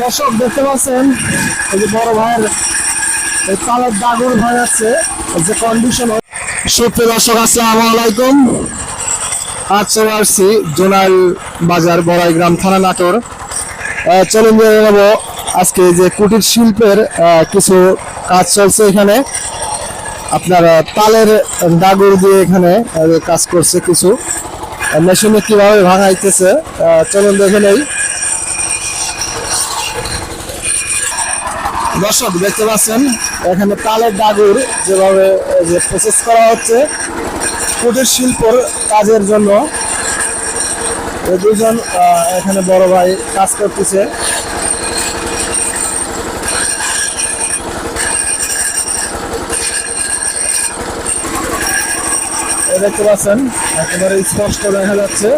দর্শক দেখতে পাচ্ছেন এই যে বড় ভাইয়ের এই কালের দাগুর ভাই আছে যে কন্ডিশন। সুপ্রিয় দর্শক আসসালামু আলাইকুম। আজ চলে আসছি জোনাইল বাজার বড়াইগ্রাম থানা নাটোর। চলুন জেনে নেব আজকে যে কুটির শিল্পের কিছু কাজ চলছে এখানে। আপনার তালের দাগুর দিয়ে এখানে কাজ করছে, কিছু মেশিনে কিভাবে ভাঙাইতেছে চলুন দেখে নেই। দর্শক দেখতে পাচ্ছেন এখানে তালের দাগুর যেভাবে যে প্রসেস করা হচ্ছে কুটির শিল্পর কাজের জন্য। এই দুজন এখানে বড় ভাই কাজ করতেছে। দেখতে পাচ্ছেন একেবারে স্পষ্ট দেখা যাচ্ছে।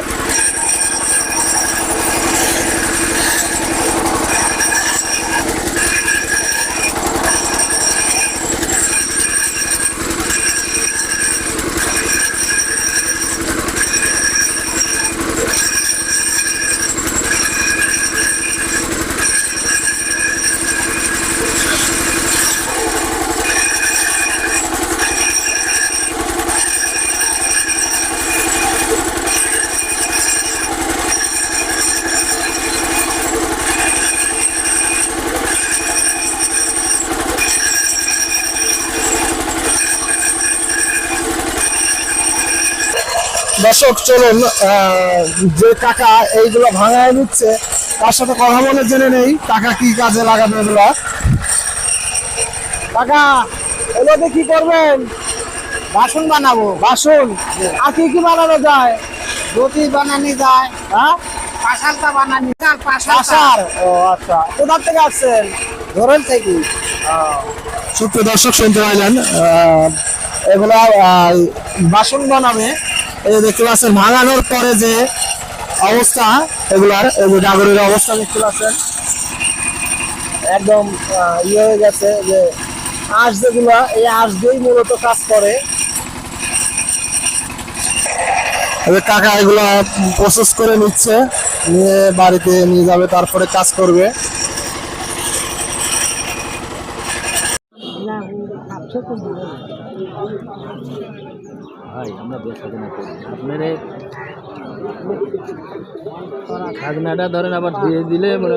দর্শক চলুন যে কাকা এইগুলো ভাঙায় নিচ্ছে তার সাথে কথা বলে জেনে নেই কাকা কি কাজে লাগাবে এগুলো। কাকা এগুলোতে কি করবেন? বাসন বানাবো। বাসন আর কি কি বানানো যায়? রুটি বানানি যায়, হ্যাঁ, পাশালটা বানানি যায়, আচার। ও আচ্ছা, কোথা থেকে আসছেন? ধরেন থেকে। সুপ্রিয় দর্শক শুনতে পাইলেন এগুলা বাসন বানাবে। এই যে দেখতে পাচ্ছেন ভাঙানোর পরে যে অবস্থা এগুলার, এই যে ডাগরের অবস্থা দেখতে পাচ্ছেন একদম ইয়ে হয়ে গেছে। যে আঁশ যেগুলা, এই আঁশ দিয়েই মূলত কাজ করে। কাকা এগুলা প্রসেস করে নিচ্ছে, নিয়ে বাড়িতে নিয়ে যাবে, তারপরে কাজ করবে। ভাই আমরা বেচাকেনা করি, আপনার খাজনাটা ধরেন আবার দিয়ে দিলে মনে